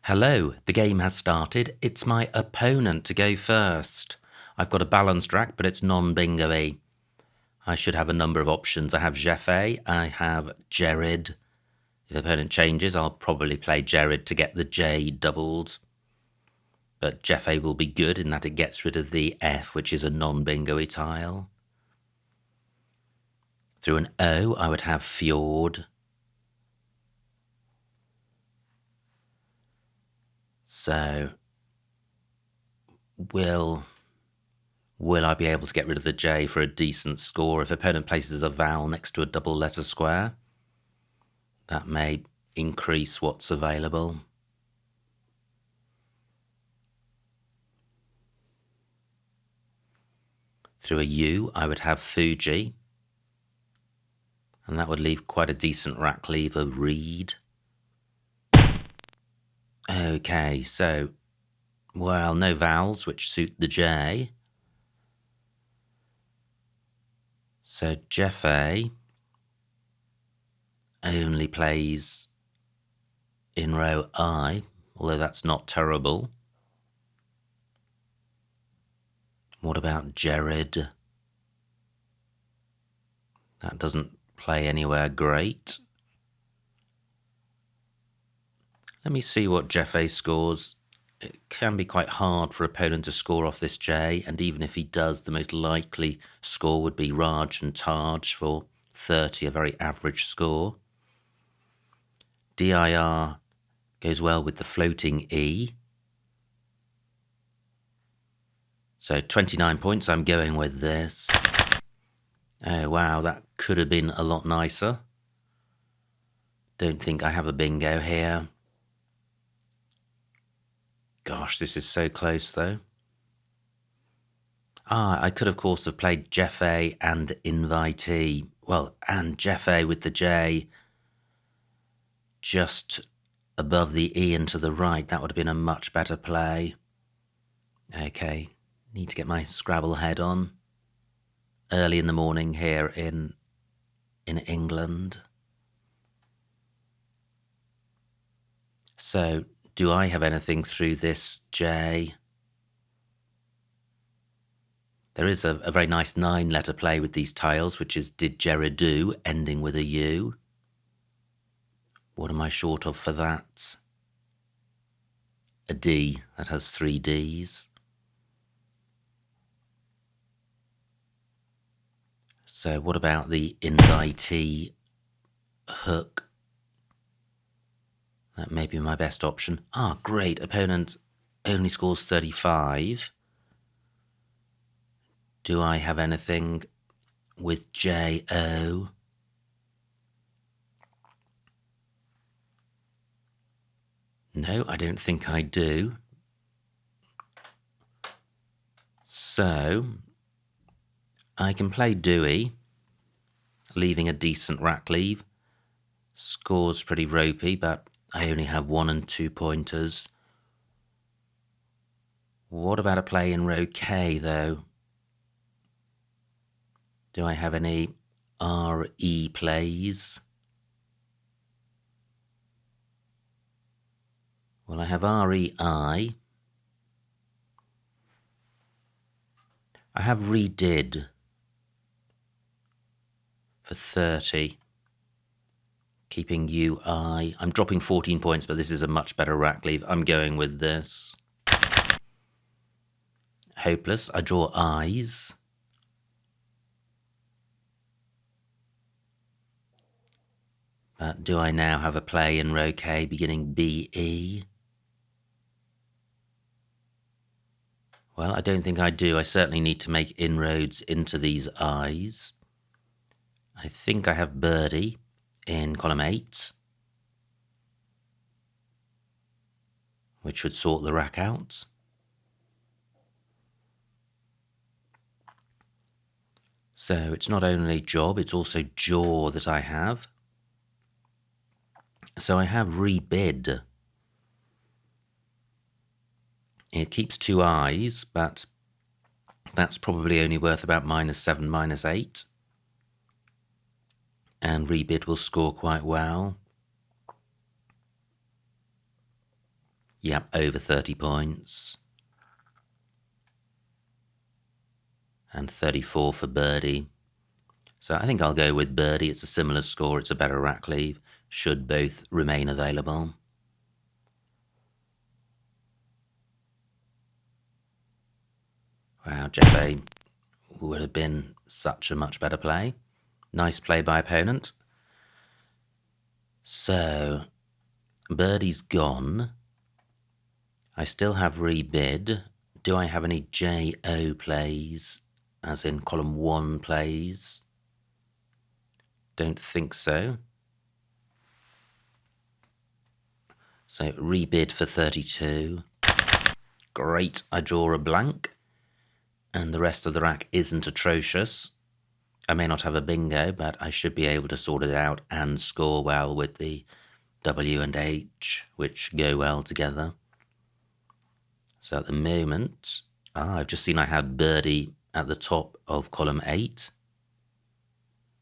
Hello, the game has started. It's my opponent to go first. I've got a balanced rack, but it's non-bingo-y. I should have a number of options. I have Jeffé, I have Jared. If the opponent changes, I'll probably play Jared to get the J doubled. But Jeffé will be good in that it gets rid of the F, which is a non-bingo-y tile. Through an O, I would have Fjord. So, will I be able to get rid of the J for a decent score? If opponent places a vowel next to a double letter square, that may increase what's available. Through a U, I would have Fuji, and that would leave quite a decent rack lever read. Okay, so, well, no vowels, which suit the J. So Jeffé only plays in row I, although that's not terrible. What about Jared? That doesn't play anywhere great. Let me see what Jeffé scores. It can be quite hard for opponent to score off this J, and even if he does, the most likely score would be Raj and Taj for 30, a very average score. DIR goes well with the floating E. So 29 points, I'm going with this. Oh wow, that could have been a lot nicer. Don't think I have a bingo here. Gosh, this is so close though. I could of course have played Jeffé and Invitee. Well, and Jeffé with the J just above the E and to the right. That would have been a much better play. Okay, need to get my Scrabble head on. Early in the morning here in England. So, do I have anything through this J? There is a very nice 9-letter play with these tiles, which is Did Jared Do, ending with a U. What am I short of for that? A D. That has 3 Ds. So what about the Invitee hook? That may be my best option. Great. Opponent only scores 35. Do I have anything with J-O? No, I don't think I do. So, I can play Dewey, leaving a decent rack leave. Score's pretty ropey, but I only have 1 and 2 pointers. What about a play in row K, though? Do I have any RE plays? Well, I have REI. I have redid for 30, keeping UI. I'm dropping 14 points, but this is a much better rack leave. I'm going with this. Hopeless. I draw eyes. But do I now have a play in row K beginning BE? Well, I don't think I do. I certainly need to make inroads into these eyes. I think I have birdie in column 8, which would sort the rack out. So it's not only job, it's also jaw that I have. So I have rebid. It keeps 2 eyes, but that's probably only worth about -7, -8. And rebid will score quite well. Yep, over 30 points. And 34 for birdie. So I think I'll go with birdie. It's a similar score. It's a better rack leave. Should both remain available. Wow, Jeff A would have been such a much better play. Nice play by opponent. So, birdie's gone. I still have rebid. Do I have any JO plays, as in column 1 plays? Don't think so. So, rebid for 32. Great, I draw a blank. And the rest of the rack isn't atrocious. I may not have a bingo, but I should be able to sort it out and score well with the W and H, which go well together. So at the moment, I've just seen I had birdie at the top of column 8,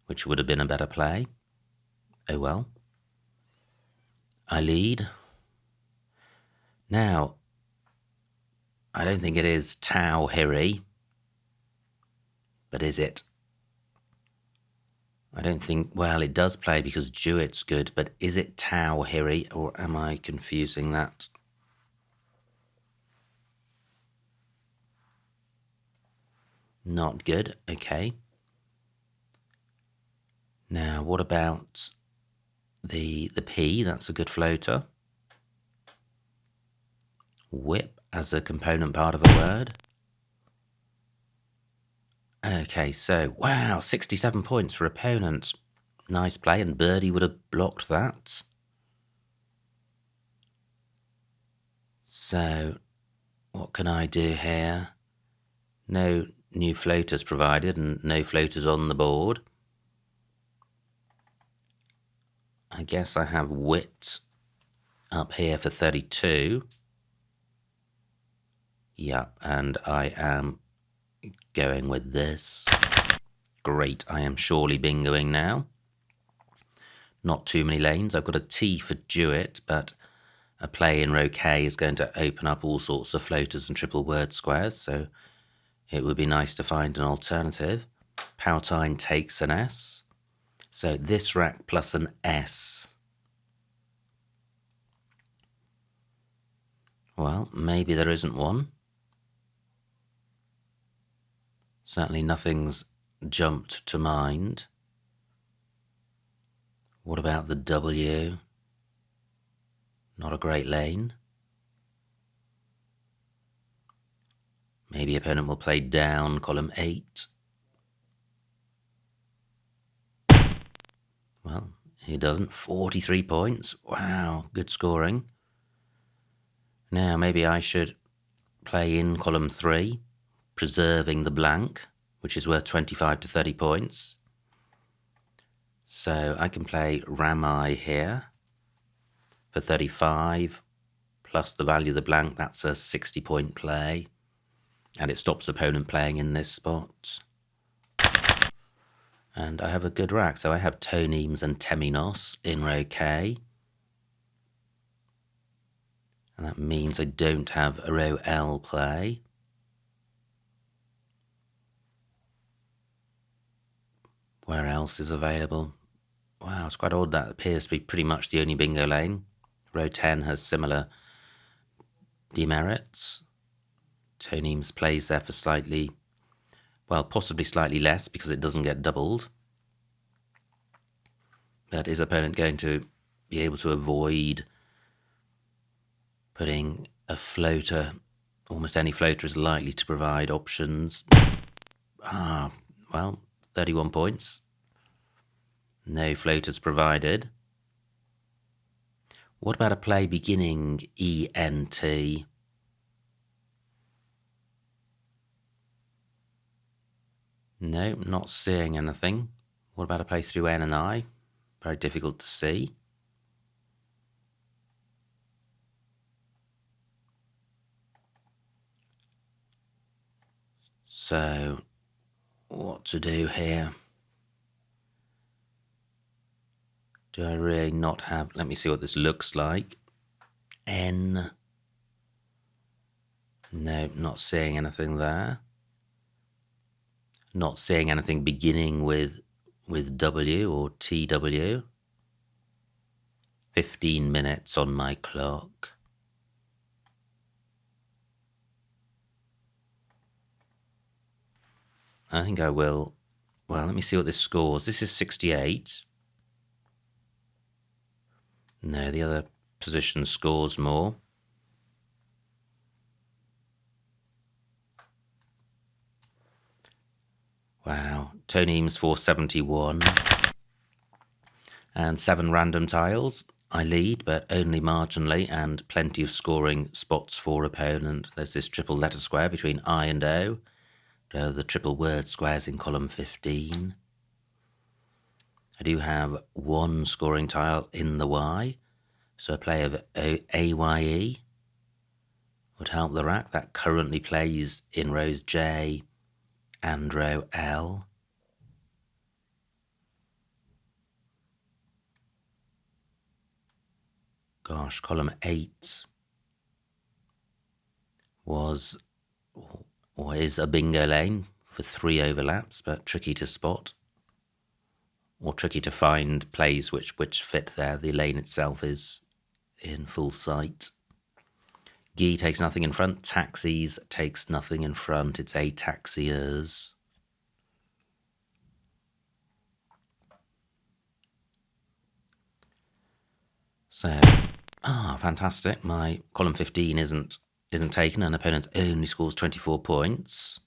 which would have been a better play. Oh well. I lead. Now, I don't think it is Tau Hiri, but is it? I don't think, well, it does play because Jewett's good, but is it Tau Hiri, or am I confusing that? Not good, okay. Now, what about the P? That's a good floater. Whip as a component part of a word. Okay, so, wow, 67 points for opponent. Nice play, and birdie would have blocked that. So, what can I do here? No new floaters provided and no floaters on the board. I guess I have wit up here for 32. Yep, and I am going with this. Great, I am surely bingoing now. Not too many lanes. I've got a T for Jewett, but a play in row K is going to open up all sorts of floaters and triple word squares, so it would be nice to find an alternative. Powtine takes an S. So this rack plus an S. Well, maybe there isn't one. Certainly nothing's jumped to mind. What about the W? Not a great lane. Maybe opponent will play down column 8. Well, he doesn't. 43 points. Wow, good scoring. Now, maybe I should play in column 3, preserving the blank, which is worth 25 to 30 points. So I can play Ramai here for 35, plus the value of the blank. That's a 60-point play, and it stops opponent playing in this spot. And I have a good rack, so I have Tonemes and Teminos in row K. And that means I don't have a row L play. Where else is available? Wow, it's quite odd. That appears to be pretty much the only bingo lane. Row 10 has similar demerits. Tonemes plays there for slightly, well, possibly slightly less because it doesn't get doubled. But is opponent going to be able to avoid putting a floater? Almost any floater is likely to provide options. Well, 31 points. No floaters provided. What about a play beginning ENT? No, not seeing anything. What about a play through N and I? Very difficult to see. So, what to do here? Do I really not have... Let me see what this looks like. N, No, not seeing anything there. Not seeing anything beginning with W or TW. 15 minutes on my clock. I think I will. Well, let me see what this scores. This is 68. No, the other position scores more. Wow, Tony Eames 471. And 7 random tiles. I lead, but only marginally, and plenty of scoring spots for opponent. There's this triple letter square between I and O. The triple word squares in column 15. I do have 1 scoring tile in the Y, so a play of AYE would help the rack. That currently plays in rows J and row L. Gosh, column 8 was or is a bingo lane for 3 overlaps, but tricky to spot or tricky to find plays which fit there. The lane itself is in full sight. Gee takes nothing in front. Taxis takes nothing in front. It's a taxiers. So, fantastic. My column 15 isn't taken. An opponent only scores 24 points.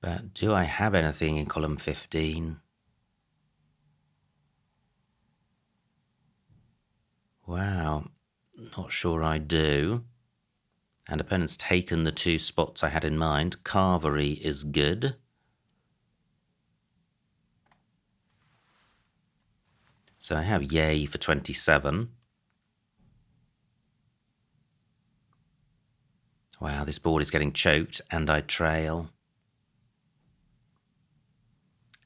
But do I have anything in column 15? Wow, not sure I do. And opponent's taken the 2 spots I had in mind. Carvery is good. So I have yay for 27. Wow, this board is getting choked, and I trail.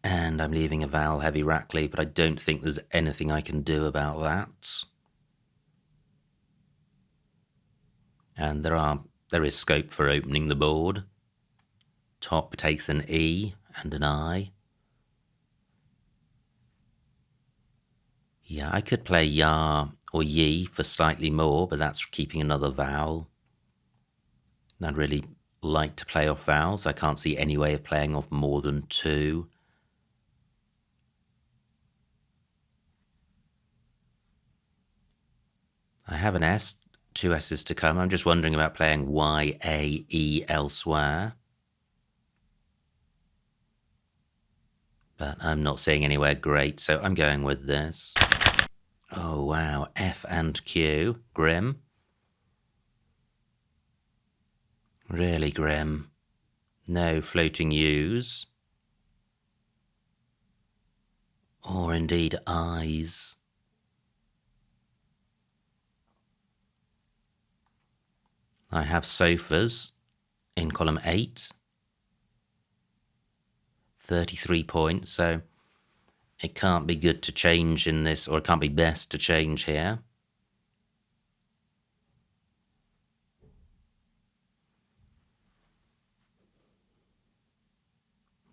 And I'm leaving a vowel heavy Rackley, but I don't think there's anything I can do about that. And there is scope for opening the board. Top takes an E and an I. Yeah, I could play ya or ye for slightly more, but that's keeping another vowel. I'd really like to play off vowels. I can't see any way of playing off more than 2. I have an S, 2 S's to come. I'm just wondering about playing Y-A-E elsewhere. But I'm not seeing anywhere great, so I'm going with this. Oh, wow. F and Q. Grim. Really grim. No floating U's. Or indeed I's. I have sofas in column 8. 33 points, so it can't be good to change in this, or it can't be best to change here.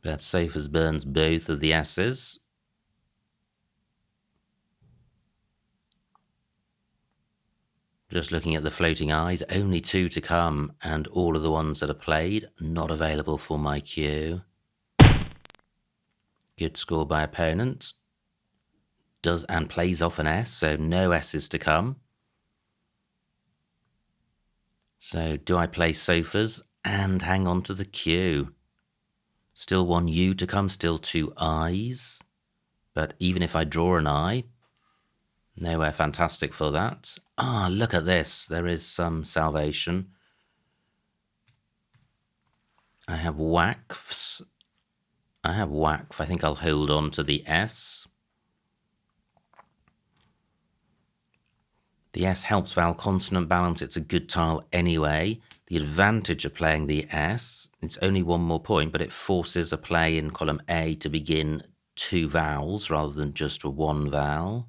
But sofas burns both of the S's. Just looking at the floating I's, only 2 to come, and all of the ones that are played not available for my queue. Good score by opponent. Does and plays off an S, so no S's to come. So do I play sofas and hang on to the queue? Still 1 U to come, still 2 I's. But even if I draw an I, nowhere fantastic for that. Look at this. There is some salvation. I have whacks. I have whack. I think I'll hold on to the S. The S helps vowel consonant balance. It's a good tile anyway. The advantage of playing the S, it's only 1 more point, but it forces a play in column A to begin 2 vowels rather than just 1 vowel.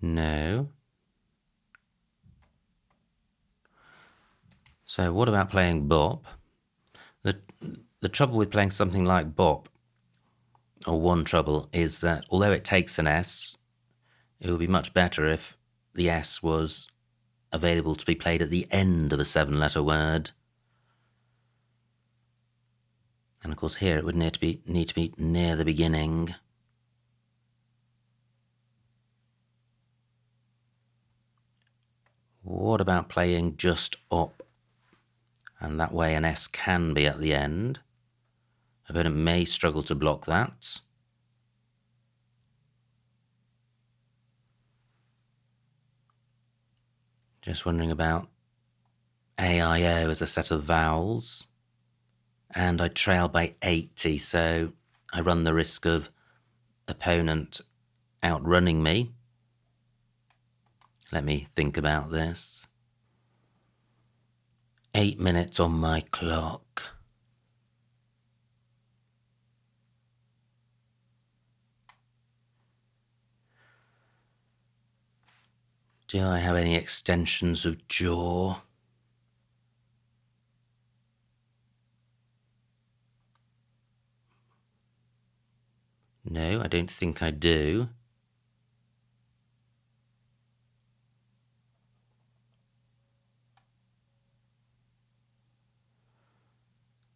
No. So what about playing Bop? The trouble with playing something like Bop, or one trouble, is that although it takes an S, it would be much better if the S was available to be played at the end of a 7-letter word. And of course here it would need to be near the beginning. What about playing just Op? And that way an S can be at the end. Opponent may struggle to block that. Just wondering about AIO as a set of vowels. And I trail by 80, so I run the risk of opponent outrunning me. Let me think about this. 8 minutes on my clock. Do I have any extensions of jaw? No, I don't think I do.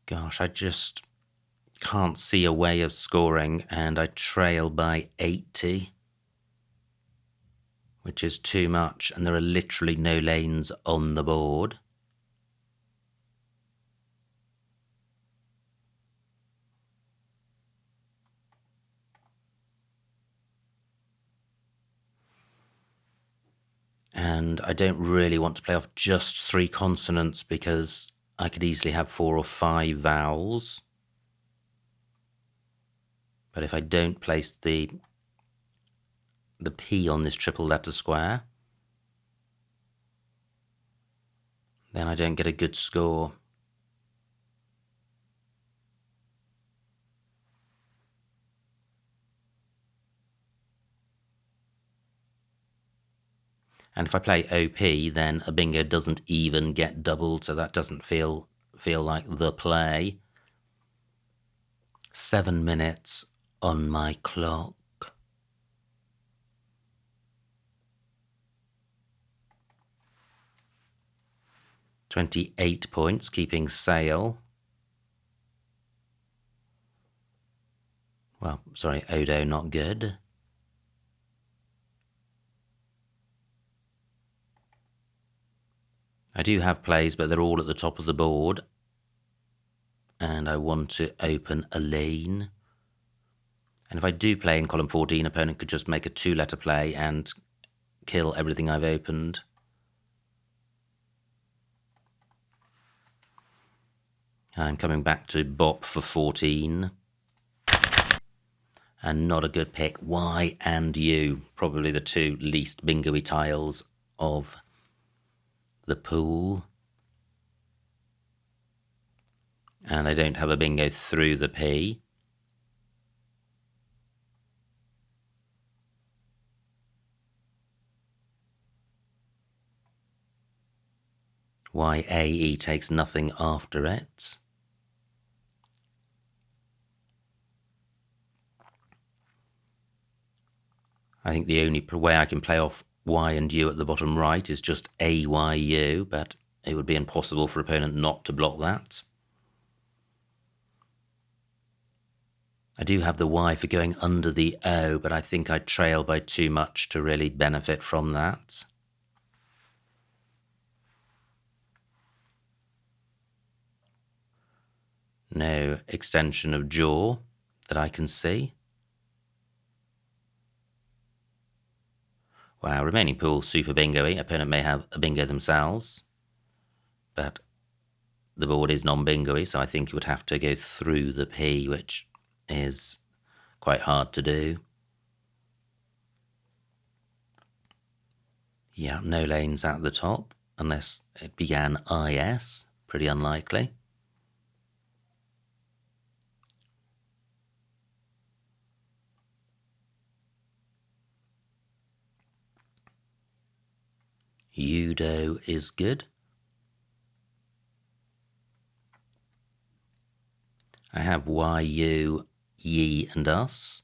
Gosh, I just can't see a way of scoring, and I trail by 80, which is too much, and there are literally no lanes on the board. And I don't really want to play off just 3 consonants because I could easily have 4 or 5 vowels. But if I don't place the P on this triple letter square, then I don't get a good score. And if I play OP, then a bingo doesn't even get doubled, so that doesn't feel like the play. 7 minutes on my clock. £28 points, keeping sale. Well, sorry, Odo, not good. I do have plays, but they're all at the top of the board. And I want to open a lane. And if I do play in column 14, opponent could just make a 2-letter play and kill everything I've opened. I'm coming back to Bop for 14. And not a good pick. Y and U, probably the 2 least bingo-y tiles of the pool. And I don't have a bingo through the P. YAE takes nothing after it. I think the only way I can play off Y and U at the bottom right is just AYU, but it would be impossible for opponent not to block that. I do have the Y for going under the O, but I think I trail by too much to really benefit from that. No extension of jaw that I can see. Wow, remaining pool super bingo-y. Opponent may have a bingo themselves, but the board is non-bingo-y, so I think you would have to go through the P, which is quite hard to do. Yeah, no lanes at the top, unless it began IS. Pretty unlikely. Judo is good. I have YU, ye and us,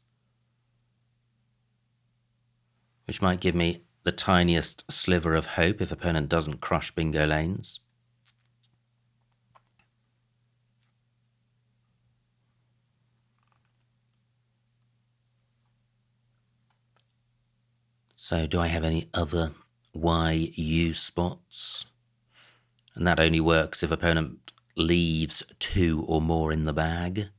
which might give me the tiniest sliver of hope if opponent doesn't crush bingo lanes. So do I have any other YU spots? And that only works if opponent leaves 2 or more in the bag.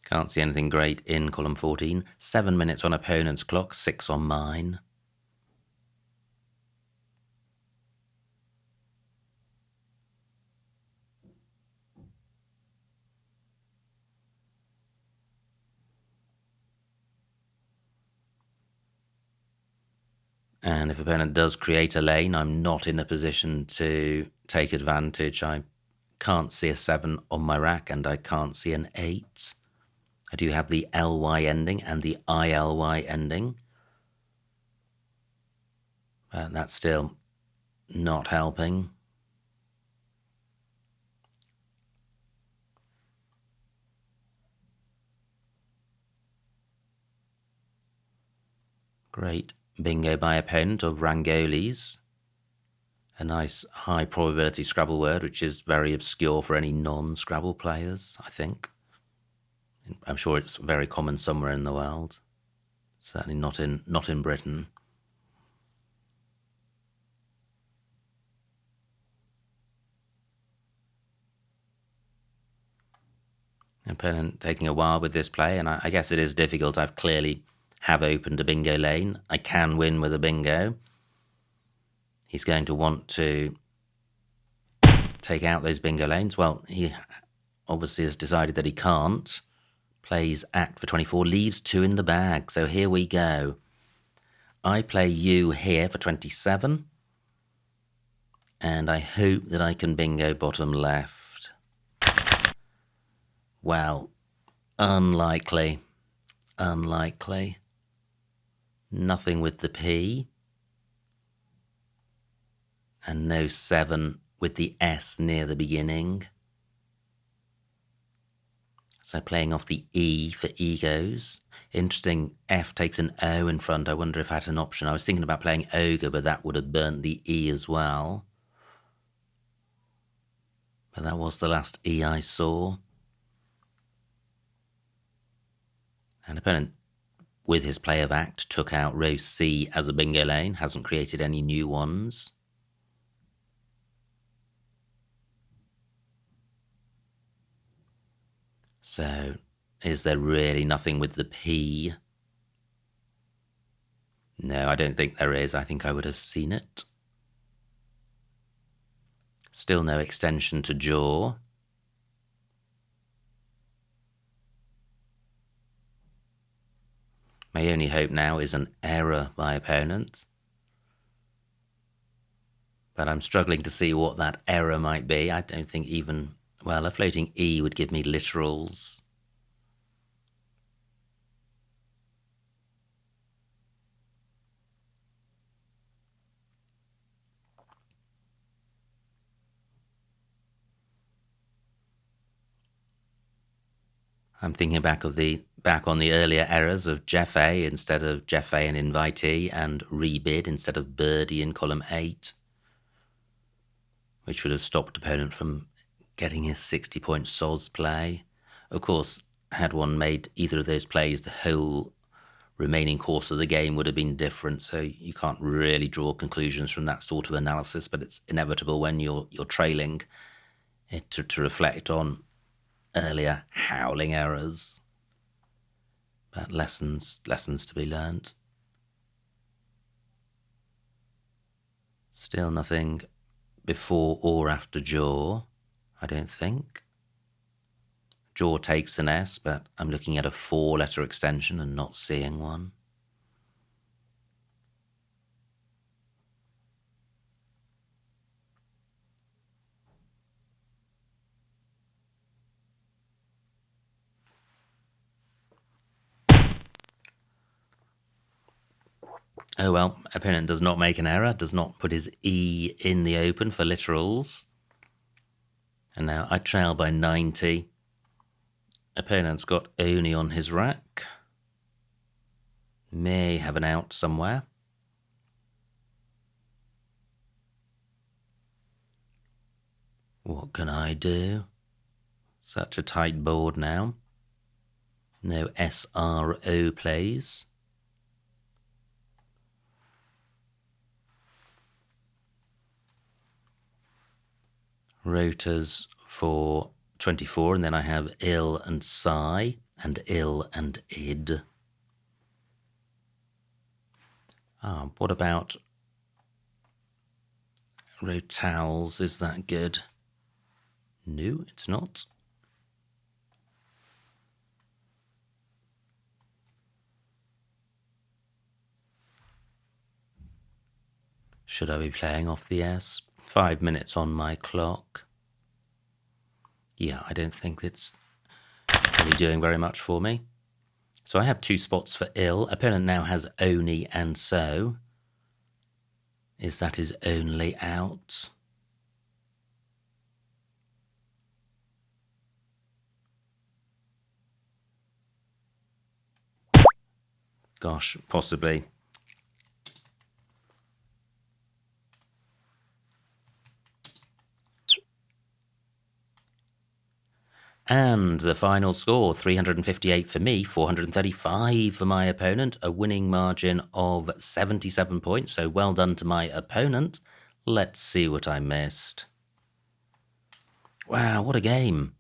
Can't see anything great in column 14. 7 minutes on opponent's clock, 6 on mine. And if opponent does create a lane, I'm not in a position to take advantage. I can't see a 7 on my rack and I can't see an 8. I do have the LY ending and the ILY ending. But that's still not helping. Great bingo by opponent of Rangolis. A nice high probability Scrabble word, which is very obscure for any non-Scrabble players, I think. I'm sure it's very common somewhere in the world. Certainly not in Britain. Opponent taking a while with this play, and I guess it is difficult. I've clearly have opened a bingo lane. I can win with a bingo. He's going to want to take out those bingo lanes. Well, he obviously has decided that he can't. Plays act for 24, leaves 2 in the bag. So here we go. I play you here for 27. And I hope that I can bingo bottom left. Well, unlikely. Unlikely. Nothing with the P. And no 7 with the S near the beginning. So playing off the E for egos. Interesting, F takes an O in front. I wonder if I had an option. I was thinking about playing ogre, but that would have burnt the E as well. But that was the last E I saw. And opponent, with his play of act, took out row C as a bingo lane. Hasn't created any new ones. So, is there really nothing with the P? No, I don't think there is. I think I would have seen it. Still no extension to jaw. My only hope now is an error by opponent. But I'm struggling to see what that error might be. I don't think even, well, a floating E would give me literals. I'm thinking back on the earlier errors of Jeff A instead of Jeff A and invitee, and rebid instead of birdie in column 8, which would have stopped opponent from getting his 60-point soz play. Of course, had one made either of those plays, the whole remaining course of the game would have been different, so you can't really draw conclusions from that sort of analysis, but it's inevitable when you're trailing to reflect on earlier howling errors. But lessons to be learnt. Still nothing before or after jaw, I don't think. Jaw takes an S, but I'm looking at a 4-letter extension and not seeing one. Oh well, opponent does not make an error, does not put his E in the open for literals. And now I trail by 90. Opponent's got Oni on his rack. May have an out somewhere. What can I do? Such a tight board now. No SRO plays. Rotors for 24, and then I have ill and psi, and ill and id. What about rotals? Is that good? No, it's not. Should I be playing off the S? 5 minutes on my clock. Yeah, I don't think it's really doing very much for me. So I have 2 spots for ill. Opponent now has Oni and so. Is that his only out? Gosh, possibly. And the final score, 358 for me, 435 for my opponent, a winning margin of 77 points, so well done to my opponent. Let's see what I missed. Wow, what a game.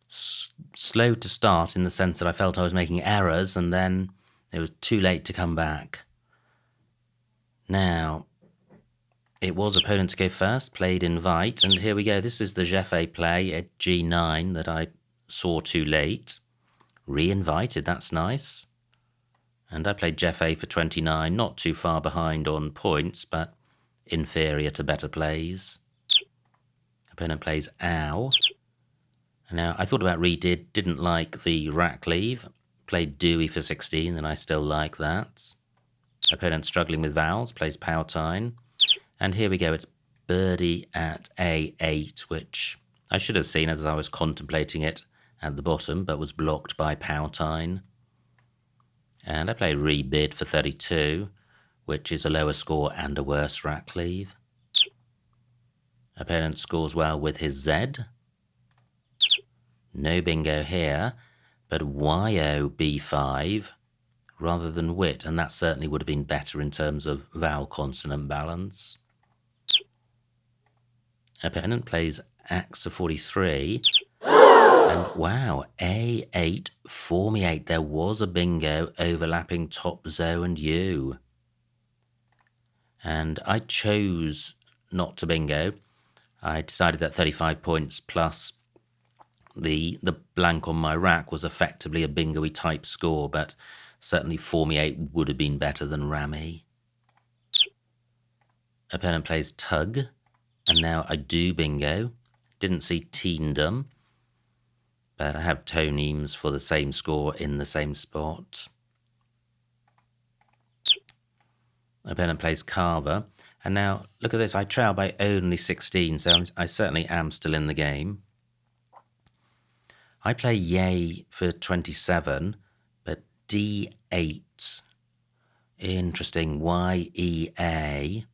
Slow to start in the sense that I felt I was making errors, and then it was too late to come back. Now, it was opponent to go first, played invite, and here we go. This is the Jeffe play at G9 that I saw too late. Re-invited, that's nice. And I played Jeffe for 29, not too far behind on points, but inferior to better plays. Opponent plays ow. Now, I thought about redid, didn't like the rack leave. Played Dewey for 16, and I still like that. Opponent struggling with vowels, plays Powtine. And here we go, it's birdie at A8, which I should have seen as I was contemplating it at the bottom, but was blocked by Powtine. And I play rebid for 32, which is a lower score and a worse rack leave. Opponent scores well with his Z. No bingo here, but YO B5 rather than wit, and that certainly would have been better in terms of vowel consonant balance. Opponent plays Axe for 43, and wow, A8, form E8. There was a bingo overlapping top Zo and U. And I chose not to bingo. I decided that 35 points plus the blank on my rack was effectively a bingo-y type score, but certainly form E8 would have been better than Rammy. Opponent plays Tug. And now I do bingo. Didn't see Teendom, but I have tonemes for the same score in the same spot. Opponent plays Carver. And now, look at this, I trail by only 16, so I certainly am still in the game. I play Yay for 27, but D8. Interesting, YEA.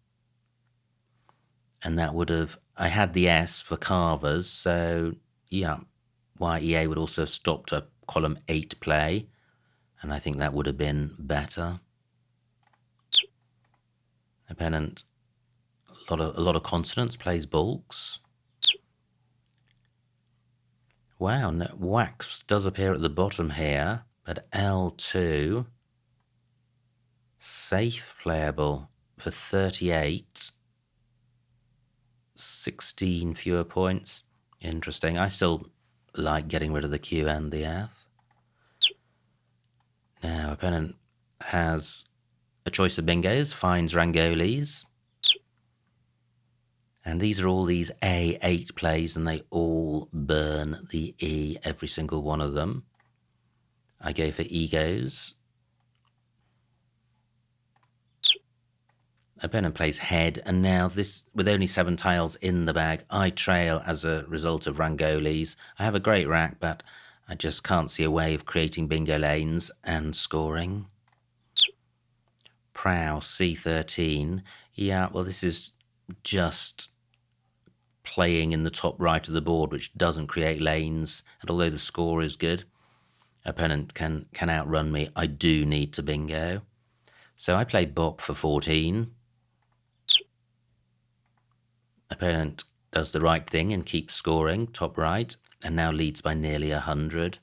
And that would have, I had the S for carvers, so yeah, YEA would also have stopped a column 8 play, and I think that would have been better. Opponent, a lot of consonants, plays bulks. Wow, no, wax does appear at the bottom here, but L2, safe playable for 38. 16 fewer points. Interesting. I still like getting rid of the Q and the F. Now, opponent has a choice of bingos, finds Rangolis. And these are all these A8 plays, and they all burn the E, every single one of them. I go for egos. Opponent plays head, and now this, with only 7 tiles in the bag, I trail as a result of Rangolis. I have a great rack, but I just can't see a way of creating bingo lanes and scoring. Prow, C13. Yeah, well, this is just playing in the top right of the board, which doesn't create lanes, and although the score is good, opponent can outrun me. I do need to bingo. So I play Bop for 14. Opponent does the right thing and keeps scoring, top right, and now leads by nearly 100.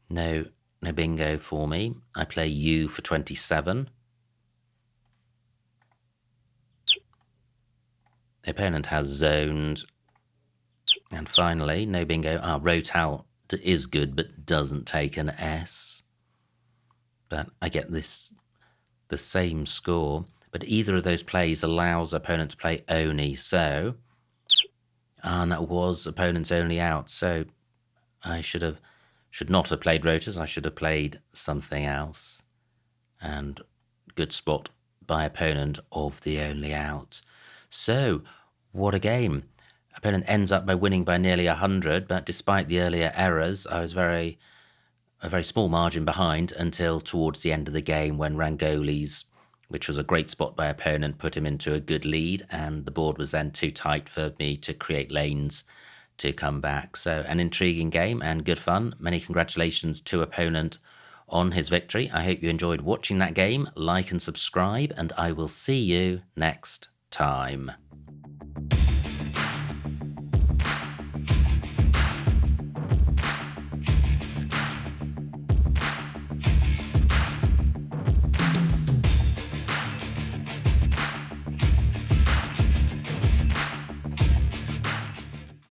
No bingo for me. I play U for 27. Opponent has zoned. And finally, no bingo. Rotal is good, but doesn't take an S. But I get the same score. But either of those plays allows opponent to play Oni. So, and that was opponent's only out. So I should not have played Rotas. I should have played something else. And good spot by opponent of the only out. So, what a game. Opponent ends up by winning by nearly 100, but despite the earlier errors, I was a very small margin behind until towards the end of the game when Rangolis, which was a great spot by opponent, put him into a good lead, and the board was then too tight for me to create lanes to come back. So an intriguing game and good fun. Many congratulations to opponent on his victory. I hope you enjoyed watching that game. Like and subscribe, and I will see you next time.